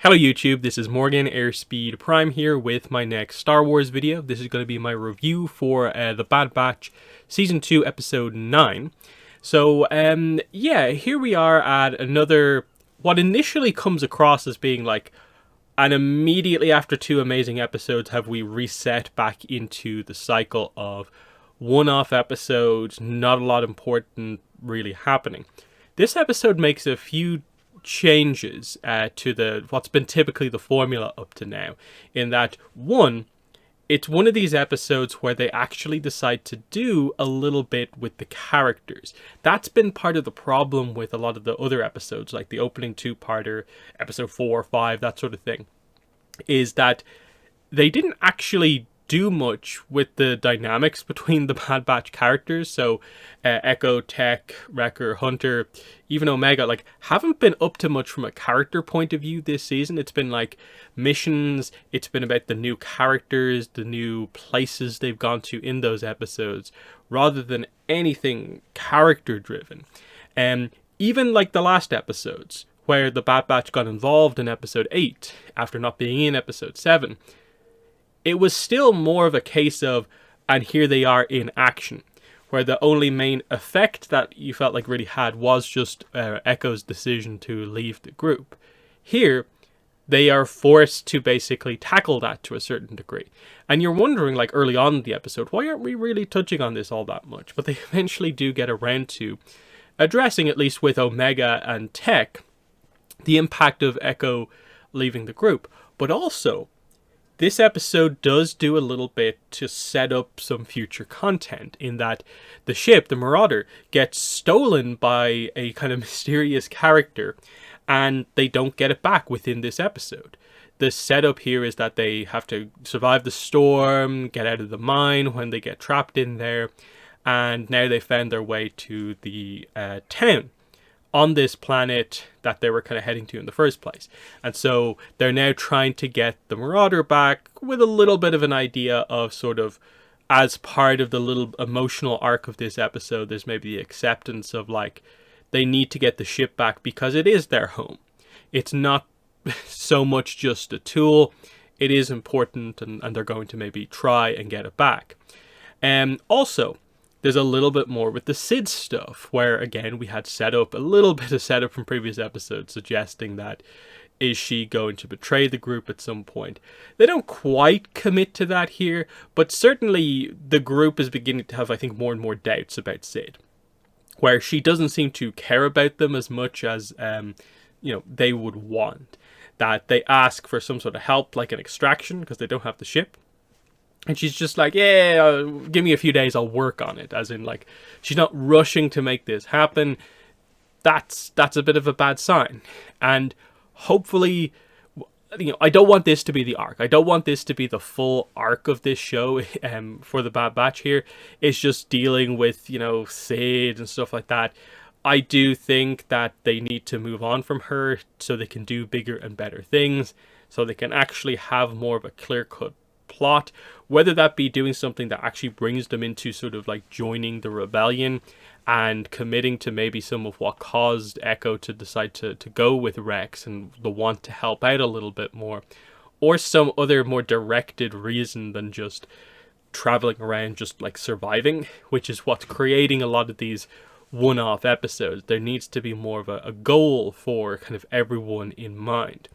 Hello YouTube, this is Morgan Airspeed Prime here with my next Star Wars video. This is going to be my review for The Bad Batch Season 2 Episode 9. So, yeah, here we are at another, what initially comes across as being like, and immediately after two amazing episodes have we reset back into the cycle of one-off episodes, not a lot important really happening. This episode makes a few changes to the what's been typically the formula up to now, in that one, it's one of these episodes where they actually decide to do a little bit with the characters. That's been part of the problem with a lot of the other episodes, like the opening two-parter, episode 4 or 5, that sort of thing, is that they didn't actually do much with the dynamics between the Bad Batch characters. So Echo, Tech, Wrecker, Hunter, even Omega, like, haven't been up to much from a character point of view this season. It's been like missions, it's been about the new characters, the new places they've gone to in those episodes, rather than anything character driven. And even like the last episodes, where the Bad Batch got involved in episode 8 after not being in episode 7, it was still more of a case of, and here they are in action, where the only main effect that you felt like really had was just Echo's decision to leave the group. Here, they are forced to basically tackle that to a certain degree. And you're wondering, like, early on in the episode, why aren't we really touching on this all that much? But they eventually do get around to addressing, at least with Omega and Tech, the impact of Echo leaving the group. But also, this episode does do a little bit to set up some future content, in that the ship, the Marauder, gets stolen by a kind of mysterious character, and they don't get it back within this episode. The setup here is that they have to survive the storm, get out of the mine when they get trapped in there, and now they found their way to the town on this planet that they were kind of heading to in the first place. And so they're now trying to get the Marauder back, with a little bit of an idea of sort of, as part of the little emotional arc of this episode, there's maybe the acceptance of, like, they need to get the ship back because it is their home. It's not so much just a tool, it is important, and they're going to maybe try and get it back. And also, there's a little bit more with the Sid stuff, where, again, we had set up a little bit of setup from previous episodes, suggesting that, is she going to betray the group at some point? They don't quite commit to that here, but certainly the group is beginning to have, I think, more and more doubts about Sid, where she doesn't seem to care about them as much as, they would want. That they ask for some sort of help, like an extraction, because they don't have the ship. And she's just like, yeah, give me a few days, I'll work on it. As in, like, she's not rushing to make this happen. That's a bit of a bad sign. And hopefully, I don't want this to be the arc. I don't want this to be the full arc of this show for the Bad Batch here. It's just dealing with, Sid and stuff like that. I do think that they need to move on from her so they can do bigger and better things, so they can actually have more of a clear-cut plot, whether that be doing something that actually brings them into sort of like joining the rebellion and committing to maybe some of what caused Echo to decide to go with Rex and the want to help out a little bit more, or some other more directed reason than just traveling around just like surviving, which is what's creating a lot of these one-off episodes. There needs to be more of a goal for kind of everyone in mind.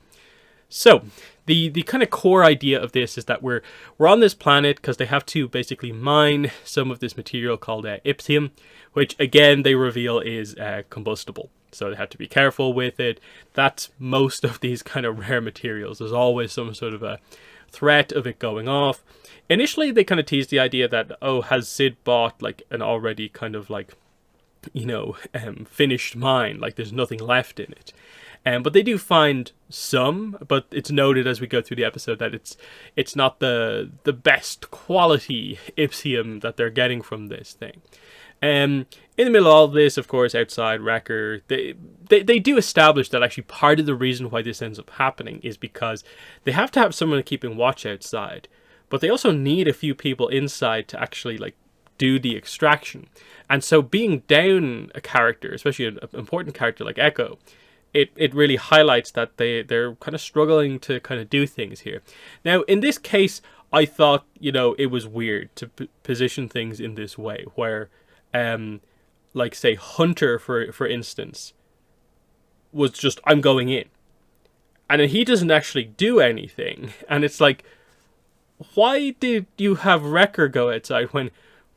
So, the kind of core idea of this is that we're on this planet because they have to basically mine some of this material called Ipsium, which, again, they reveal is combustible. So they have to be careful with it. That's most of these kind of rare materials. There's always some sort of a threat of it going off. Initially, they kind of teased the idea that, has Sid bought like an already kind of like, finished mine, like there's nothing left in it. But they do find some, but it's noted as we go through the episode that it's not the best quality Ipsium that they're getting from this thing. In the middle of all this, of course, outside Wrecker, they do establish that actually part of the reason why this ends up happening is because they have to have someone keeping watch outside, but they also need a few people inside to actually like do the extraction. And so being down a character, especially an important character like Echo, it really highlights that they're kind of struggling to kind of do things here. Now, in this case, I thought, it was weird to position things in this way, where, like, say, Hunter, for instance, was just, I'm going in. And then he doesn't actually do anything. And it's like, why did you have Wrecker go outside when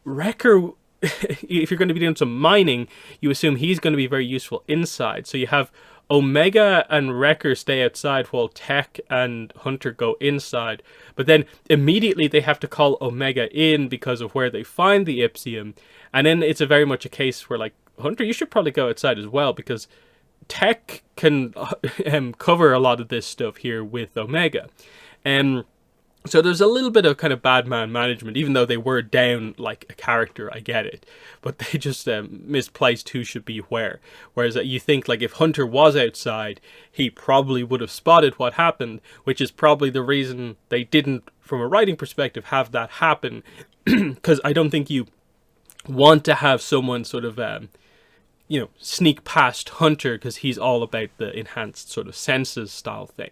Wrecker, if you're going to be doing some mining, you assume he's going to be very useful inside. So you have Omega and Wrecker stay outside while Tech and Hunter go inside. But then immediately they have to call Omega in because of where they find the Ipsium. And then it's very much a case where, like, Hunter, you should probably go outside as well, because Tech can cover a lot of this stuff here with Omega. So there's a little bit of kind of bad man management, even though they were down like a character, I get it. But they just misplaced who should be where. Whereas you think, like, if Hunter was outside, he probably would have spotted what happened, which is probably the reason they didn't, from a writing perspective, have that happen. Because I don't think you want to have someone sort of, sneak past Hunter because he's all about the enhanced sort of senses style thing.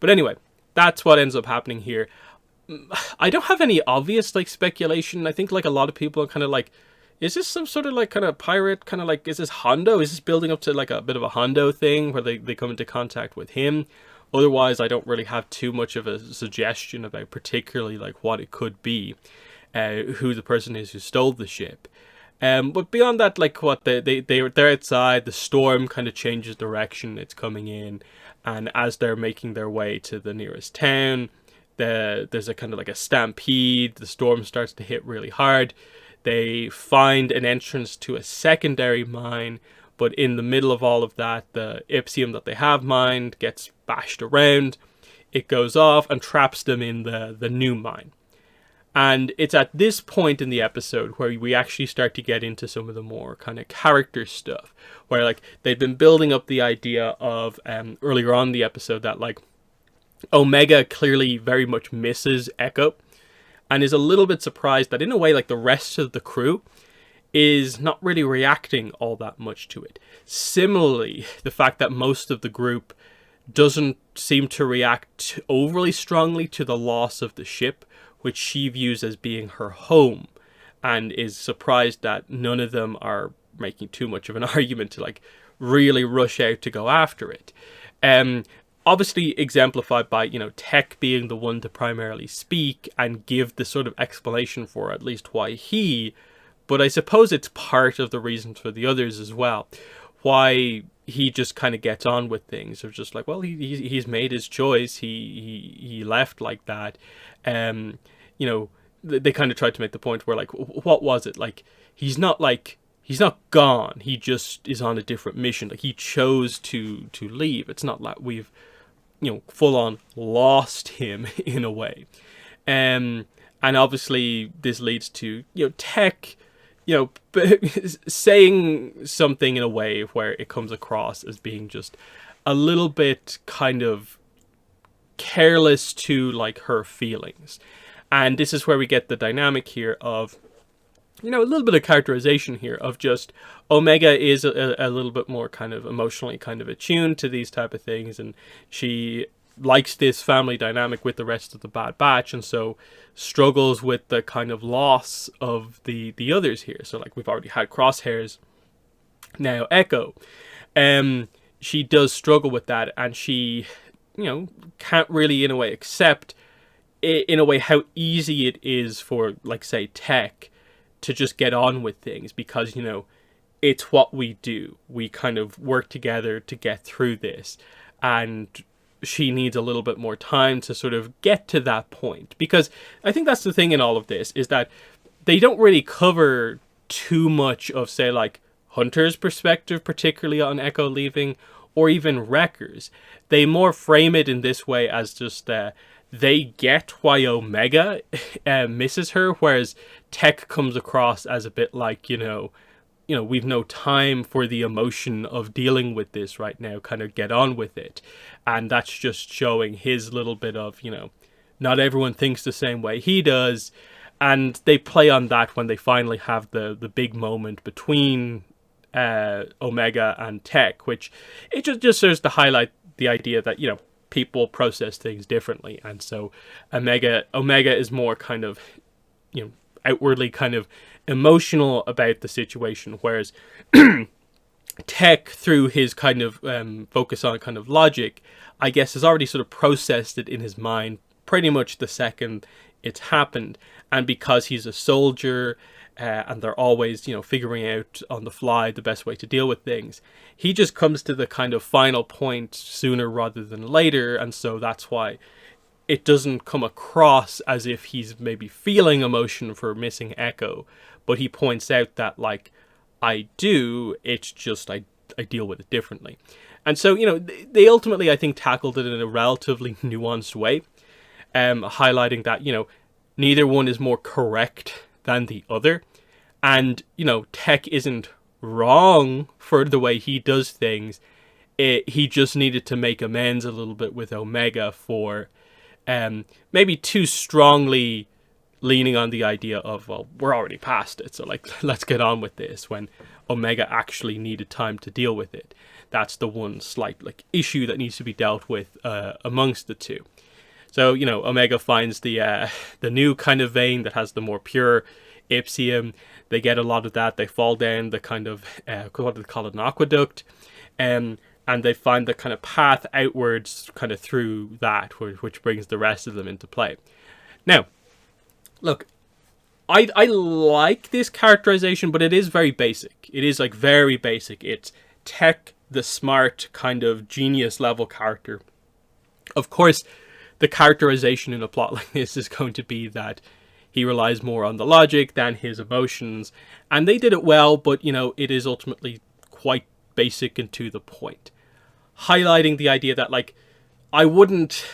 But anyway, that's what ends up happening here. I don't have any obvious, like, speculation. I think, like, a lot of people are kind of like, is this some sort of, like, kind of pirate, kind of like, is this Hondo? Is this building up to, like, a bit of a Hondo thing where they come into contact with him? Otherwise, I don't really have too much of a suggestion about particularly, like, what it could be, who the person is who stole the ship. But beyond that, like, what they're outside, the storm kind of changes direction, it's coming in, and as they're making their way to the nearest town, there's a kind of like a stampede, the storm starts to hit really hard, they find an entrance to a secondary mine, but in the middle of all of that, the Ipsium that they have mined gets bashed around, it goes off and traps them in the new mine. And it's at this point in the episode where we actually start to get into some of the more kind of character stuff, where, like, they've been building up the idea of, earlier on in the episode, that, like, Omega clearly very much misses Echo and is a little bit surprised that, in a way, like, the rest of the crew is not really reacting all that much to it. Similarly, the fact that most of the group doesn't seem to react overly strongly to the loss of the ship, which she views as being her home, and is surprised that none of them are making too much of an argument to, like, really rush out to go after it. Obviously exemplified by, Tech being the one to primarily speak and give the sort of explanation for at least why but I suppose it's part of the reasons for the others as well. Why he just kind of gets on with things. They're just like, well, he's made his choice. He left like that. They kind of tried to make the point where, like, what was it? Like, he's not gone. He just is on a different mission. Like, he chose to leave. It's not like we've, full on lost him in a way. And obviously this leads to, Tech, saying something in a way where it comes across as being just a little bit kind of careless to, like, her feelings. And this is where we get the dynamic here of, a little bit of characterization here of just Omega is a little bit more kind of emotionally kind of attuned to these type of things, and she likes this family dynamic with the rest of the Bad Batch, and so struggles with the kind of loss of the others here. So, like, we've already had Crosshairs, now Echo. She does struggle with that, and she, can't really, in a way, accept, in a way, how easy it is for, like, say, Tech to just get on with things, because, it's what we do. We kind of work together to get through this, and she needs a little bit more time to sort of get to that point. Because I think that's the thing in all of this, is that they don't really cover too much of, say, like, Hunter's perspective, particularly on Echo leaving, or even Wrecker's. They more frame it in this way as just they get why Omega misses her, whereas Tech comes across as a bit like, we've no time for the emotion of dealing with this right now, kind of get on with it. And that's just showing his little bit of, not everyone thinks the same way he does. And they play on that when they finally have the big moment between Omega and Tech, which it just serves to highlight the idea that, people process things differently. And so Omega is more kind of, outwardly kind of emotional about the situation, whereas Tech, through his kind of focus on kind of logic, I guess has already sort of processed it in his mind pretty much the second it's happened. And because he's a soldier, and they're always, figuring out on the fly the best way to deal with things, he just comes to the kind of final point sooner rather than later. And so that's why it doesn't come across as if he's maybe feeling emotion for missing Echo, but he points out that, like, I do, it's just I deal with it differently. And so, they ultimately, I think, tackled it in a relatively nuanced way, highlighting that, neither one is more correct than the other. And, Tech isn't wrong for the way he does things. He just needed to make amends a little bit with Omega for maybe too strongly leaning on the idea of, well, we're already past it, so, like, let's get on with this, when Omega actually needed time to deal with it. That's the one slight, like, issue that needs to be dealt with amongst the two. So, Omega finds the new kind of vein that has the more pure Ipsium. They get a lot of that. They fall down the kind of, what do they call it, an aqueduct. And they find the kind of path outwards kind of through that, which brings the rest of them into play. Now, look, I like this characterization, but it is very basic. It is, like, very basic. It's Tech, the smart kind of genius level character. Of course, the characterization in a plot like this is going to be that he relies more on the logic than his emotions. And they did it well, but, it is ultimately quite basic and to the point. Highlighting the idea that, like, I wouldn't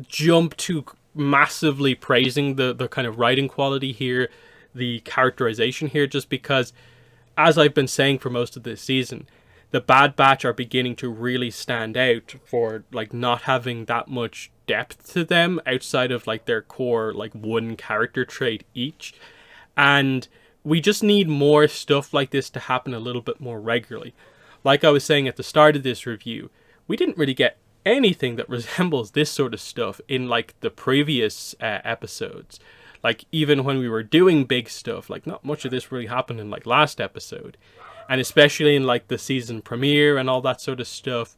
jump to massively praising the kind of writing quality here, the characterization here, just because, as I've been saying for most of this season, the Bad Batch are beginning to really stand out for, like, not having that much depth to them outside of, like, their core, like, one character trait each. And we just need more stuff like this to happen a little bit more regularly. Like I was saying at the start of this review, we didn't really get anything that resembles this sort of stuff in, like, the previous episodes. Like, even when we were doing big stuff, like, not much of this really happened in, like, last episode. And especially in, like, the season premiere and all that sort of stuff,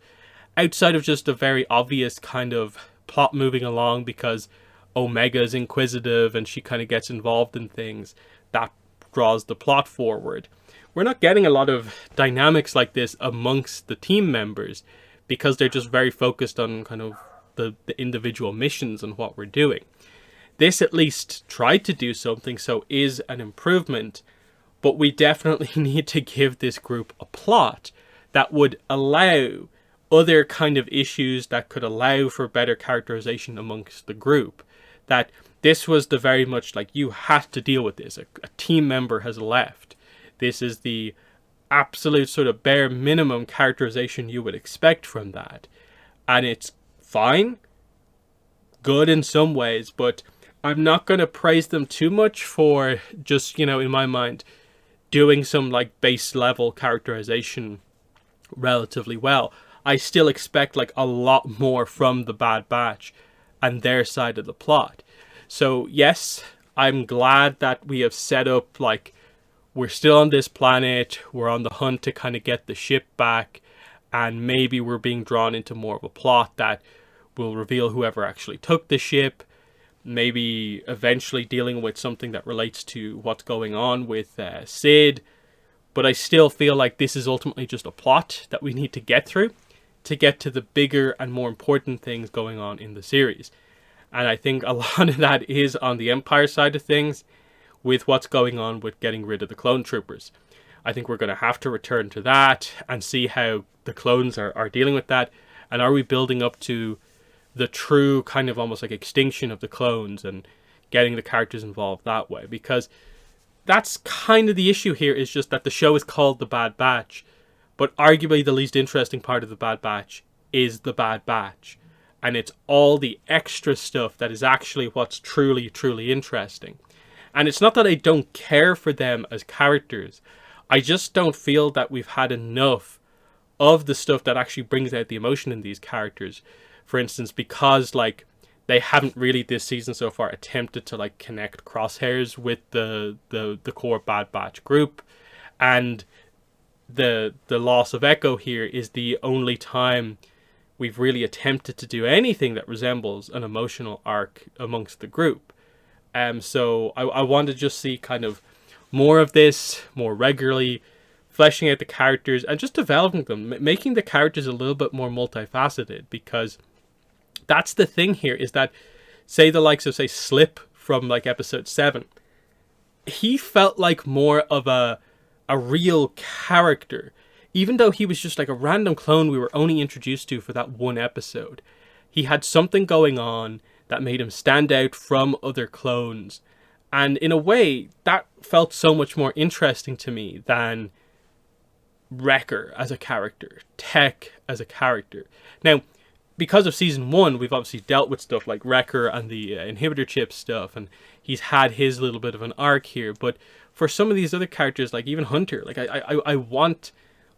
outside of just a very obvious kind of plot moving along because Omega's inquisitive and she kind of gets involved in things, that draws the plot forward. We're not getting a lot of dynamics like this amongst the team members because they're just very focused on kind of the individual missions and what we're doing. This at least tried to do something, so is an improvement, but we definitely need to give this group a plot that would allow other kind of issues, that could allow for better characterization amongst the group. That this was the very much like, you have to deal with this. A team member has left. This is the absolute sort of bare minimum characterization you would expect from that. And it's fine, good in some ways, but I'm not going to praise them too much for just, in my mind, doing some, like, base level characterization relatively well. I still expect, like, a lot more from the Bad Batch and their side of the plot. So yes, I'm glad that we have set up, like, we're still on this planet, we're on the hunt to kind of get the ship back, and maybe we're being drawn into more of a plot that will reveal whoever actually took the ship, maybe eventually dealing with something that relates to what's going on with Sid. But I still feel like this is ultimately just a plot that we need to get through to get to the bigger and more important things going on in the series. And I think a lot of that is on the Empire side of things, with what's going on with getting rid of the clone troopers. I think we're going to have to return to that and see how the clones are dealing with that. And are we building up to the true kind of almost like extinction of the clones and getting the characters involved that way? Because that's kind of the issue here, is just that the show is called The Bad Batch, but arguably the least interesting part of The Bad Batch is The Bad Batch. And it's all the extra stuff that is actually what's truly, truly interesting. And it's not that I don't care for them as characters. I just don't feel that we've had enough of the stuff that actually brings out the emotion in these characters. For instance, because like they haven't really this season so far attempted to like connect Crosshairs with the core Bad Batch group, and the loss of Echo here is the only time we've really attempted to do anything that resembles an emotional arc amongst the group. So I want to just see kind of more of this more regularly, fleshing out the characters and just developing them, making the characters a little bit more multifaceted, because that's the thing here, is that, say the likes of, say, Slip from like episode 7, he felt like more of a real character, even though he was just like a random clone we were only introduced to for that one episode. He had something going on that made him stand out from other clones, and in a way that felt so much more interesting to me than Wrecker as a character, Tech as a character. Now, because of season 1, we've obviously dealt with stuff like Wrecker and the inhibitor chip stuff, and he's had his little bit of an arc here. But for some of these other characters, like even Hunter, like I want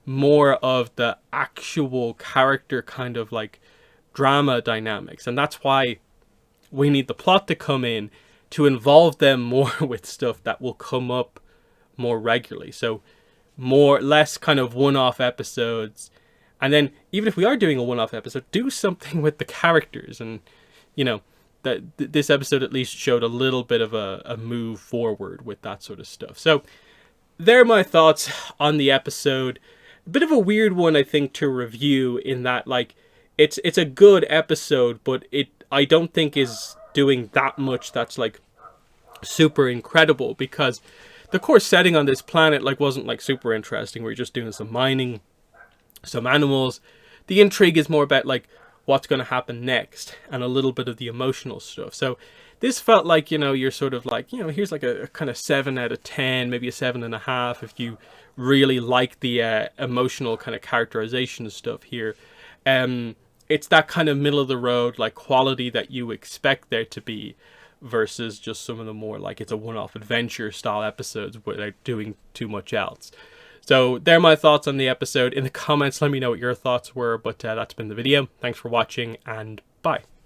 more of the actual character kind of like drama dynamics, and that's why we need the plot to come in to involve them more with stuff that will come up more regularly. So less kind of one-off episodes, and then even if we are doing a one-off episode, do something with the characters. And you know, that this episode at least showed a little bit of a move forward with that sort of stuff. So there are my thoughts on the episode. A bit of a weird one, I think, to review, in that like it's a good episode, but I don't think is doing that much that's like super incredible, because the core setting on this planet like wasn't like super interesting. We're just doing some mining, some animals. The intrigue is more about like what's going to happen next, and a little bit of the emotional stuff. So this felt like, you know, you're sort of like, you know, here's like a kind of 7 out of 10, maybe a 7.5 if you really like the emotional kind of characterization stuff here. It's that kind of middle of the road like quality that you expect there to be, versus just some of the more like it's a one-off adventure style episodes without doing too much else. So there are my thoughts on the episode. In the comments, let me know what your thoughts were. But that's been the video. Thanks for watching, and